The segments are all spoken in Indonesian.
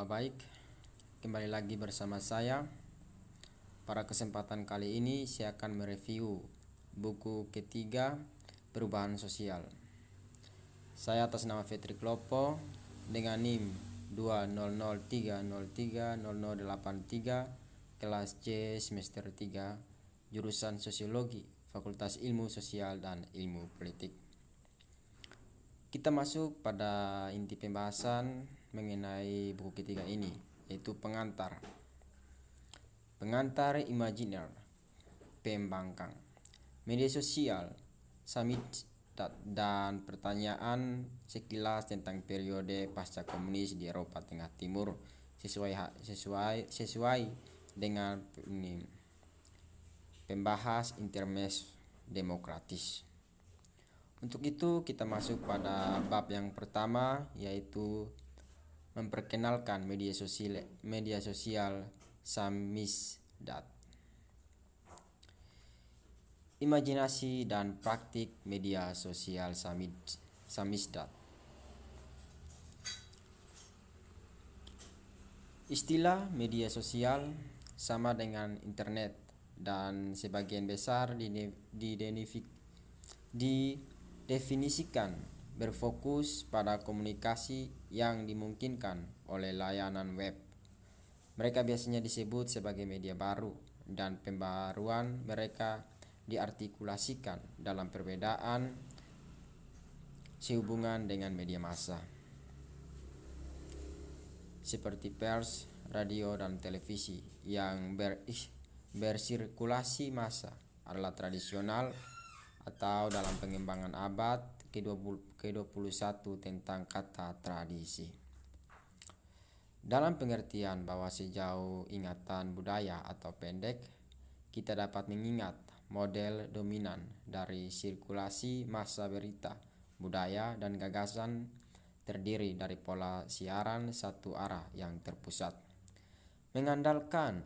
Baik, kembali lagi bersama saya. Pada kesempatan kali ini saya akan mereview buku ketiga Perubahan Sosial. Saya atas nama Fetri Klopo dengan NIM 20030300083 kelas C semester 3 jurusan Sosiologi Fakultas Ilmu Sosial dan Ilmu Politik. Kita masuk pada inti pembahasan mengenai buku ketiga ini, yaitu pengantar imajiner, pembangkang, media sosial, summit, dan pertanyaan sekilas tentang periode pasca komunis di Eropa Tengah Timur sesuai dengan pembahas intermezzo demokratis. Untuk itu kita masuk pada bab yang pertama, yaitu memperkenalkan media sosial samizdat. Imajinasi dan praktik media sosial samizdat. Istilah media sosial sama dengan internet dan sebagian besar didefinisikan berfokus pada komunikasi yang dimungkinkan oleh layanan web. Mereka biasanya disebut sebagai media baru, dan pembaruan mereka diartikulasikan dalam perbedaan sehubungan dengan media massa seperti pers, radio, dan televisi yang bersirkulasi massa adalah tradisional atau dalam pengembangan abad ke-21 tentang kata tradisi. Dalam pengertian bahwa sejauh ingatan budaya atau pendek, kita dapat mengingat model dominan dari sirkulasi massa berita, budaya, dan gagasan terdiri dari pola siaran satu arah yang terpusat, mengandalkan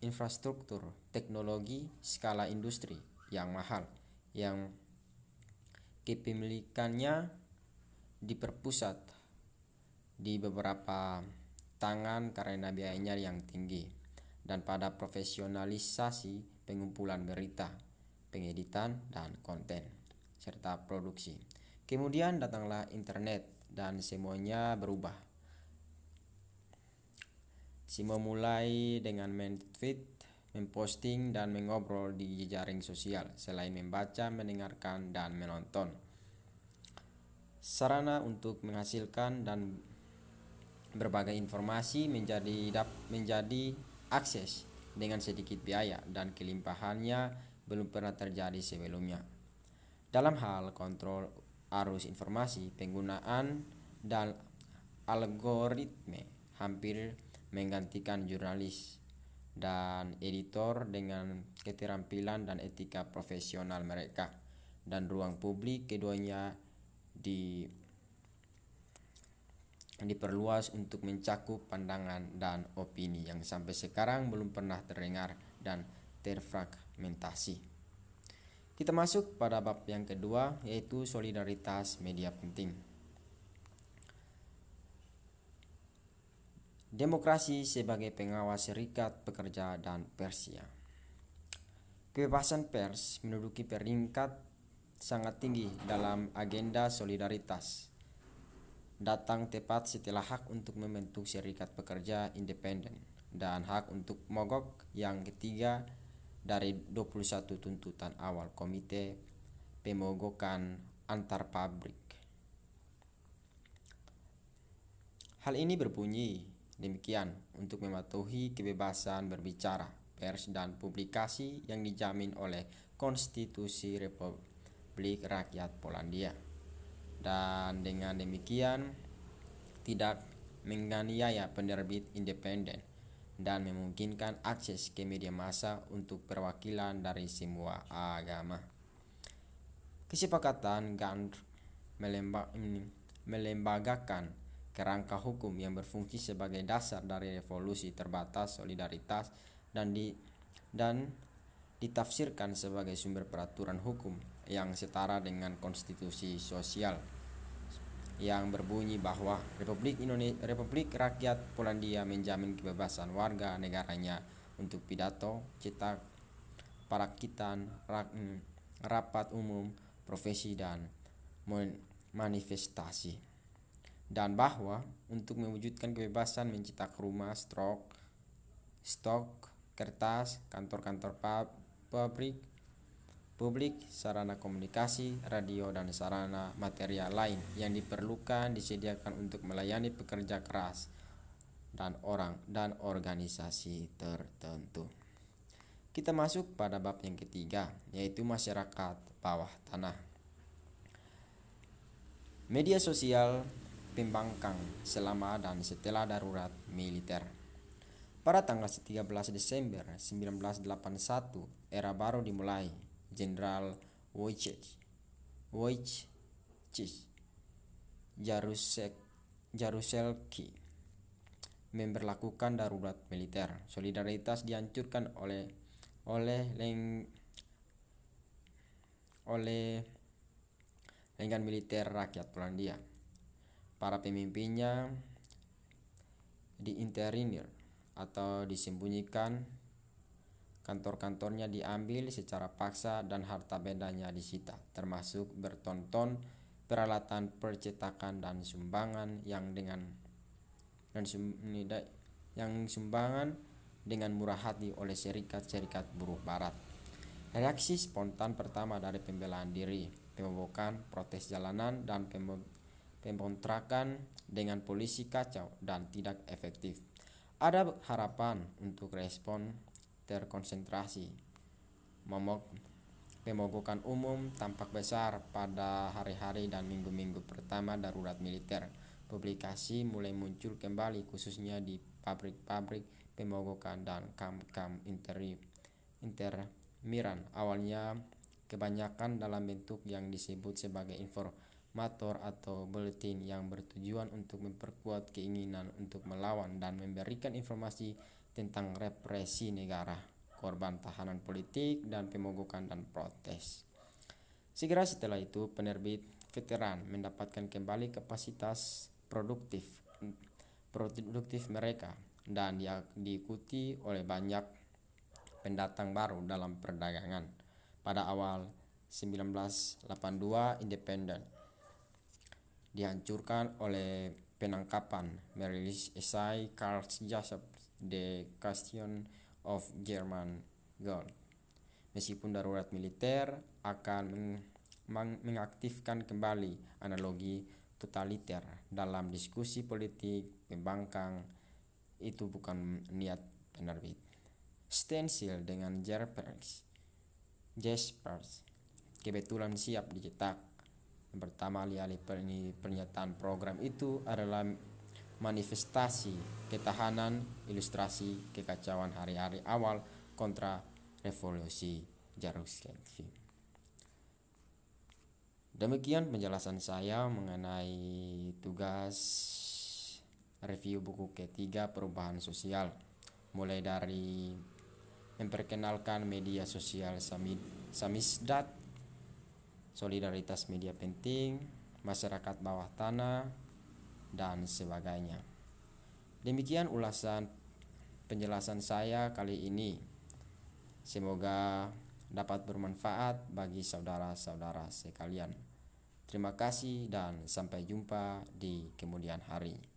infrastruktur teknologi skala industri yang mahal, yang kepemilikannya diperpusat di beberapa tangan karena biayanya yang tinggi, dan pada profesionalisasi pengumpulan berita, pengeditan, dan konten, serta produksi. Kemudian datanglah internet dan semuanya berubah. Semua mulai dengan men-tweet, memposting, dan mengobrol di jejaring sosial selain membaca, mendengarkan, dan menonton. Sarana untuk menghasilkan dan berbagai informasi menjadi akses dengan sedikit biaya, dan kelimpahannya belum pernah terjadi sebelumnya. Dalam hal kontrol arus informasi, penggunaan dan algoritme hampir menggantikan jurnalis dan editor dengan keterampilan dan etika profesional mereka, dan ruang publik keduanya diperluas untuk mencakup pandangan dan opini yang sampai sekarang belum pernah terdengar dan terfragmentasi. Kita masuk pada bab yang kedua, yaitu solidaritas media penting. Demokrasi sebagai pengawas serikat pekerja dan Persia. Kebebasan pers menduduki peringkat sangat tinggi dalam agenda solidaritas. Datang tepat setelah hak untuk membentuk serikat pekerja independen dan hak untuk mogok yang ketiga dari 21 tuntutan awal Komite Pemogokan Antar Pabrik. Hal ini berbunyi demikian untuk mematuhi kebebasan berbicara, pers, dan publikasi yang dijamin oleh Konstitusi Republik Rakyat Polandia, dan dengan demikian tidak menganiaya penerbit independen dan memungkinkan akses ke media massa untuk perwakilan dari semua agama. Kesepakatan Gandh melembagakan kerangka hukum yang berfungsi sebagai dasar dari revolusi terbatas solidaritas dan ditafsirkan sebagai sumber peraturan hukum yang setara dengan konstitusi sosial yang berbunyi bahwa Republik Rakyat Polandia menjamin kebebasan warga negaranya untuk pidato, cetak, perakitan, rapat umum, profesi, dan manifestasi. Dan bahwa untuk mewujudkan kebebasan mencetak rumah, stok, kertas, kantor-kantor pabrik, publik, sarana komunikasi, radio, dan sarana material lain yang diperlukan disediakan untuk melayani pekerja keras dan orang dan organisasi tertentu. Kita masuk pada bab yang ketiga, yaitu masyarakat bawah tanah. Media sosial pembangkang selama dan setelah darurat militer. Pada tanggal 13 Desember 1981, era baru dimulai. Jenderal Wojciech Jaruzelski memberlakukan darurat militer. Solidaritas dihancurkan oleh lengan militer rakyat Polandia. Para pemimpinnya diinternir atau disembunyikan, kantor-kantornya diambil secara paksa dan harta bendanya disita, termasuk bertonton peralatan percetakan dan sumbangan dengan murah hati oleh serikat-serikat buruh barat. Reaksi spontan pertama dari pembelaan diri, pemogokan, protes jalanan, dan pembontrakan dengan polisi kacau dan tidak efektif. Ada harapan untuk respon terkonsentrasi. Pemogokan umum tampak besar pada hari-hari dan minggu-minggu pertama darurat militer. Publikasi mulai muncul kembali, khususnya di pabrik-pabrik pemogokan dan kamp-kamp intermiran. Awalnya kebanyakan dalam bentuk yang disebut sebagai informator atau buletin yang bertujuan untuk memperkuat keinginan untuk melawan dan memberikan informasi tentang represi negara, korban tahanan politik, dan pemogokan dan protes. Segera setelah itu, penerbit veteran mendapatkan kembali kapasitas produktif mereka dan diikuti oleh banyak pendatang baru dalam perdagangan. Pada awal 1982, Independent dihancurkan oleh penangkapan, merilis esai Karl Joseph The Question of German Gold. Meskipun darurat militer akan mengaktifkan kembali analogi totaliter dalam diskusi politik pembangkang, itu bukan niat penerbit. Stensil dengan Jaspers kebetulan siap dicetak. Yang pertama, alih-alih pernyataan program itu adalah manifestasi ketahanan, ilustrasi kekacauan hari-hari awal kontra revolusi Jaruzelski. Demikian penjelasan saya mengenai tugas review buku ketiga, Perubahan Sosial, mulai dari memperkenalkan media sosial samizdat, solidaritas media penting, masyarakat bawah tanah, dan sebagainya. Demikian ulasan penjelasan saya kali ini. Semoga dapat bermanfaat bagi saudara-saudara sekalian. Terima kasih dan sampai jumpa di kemudian hari.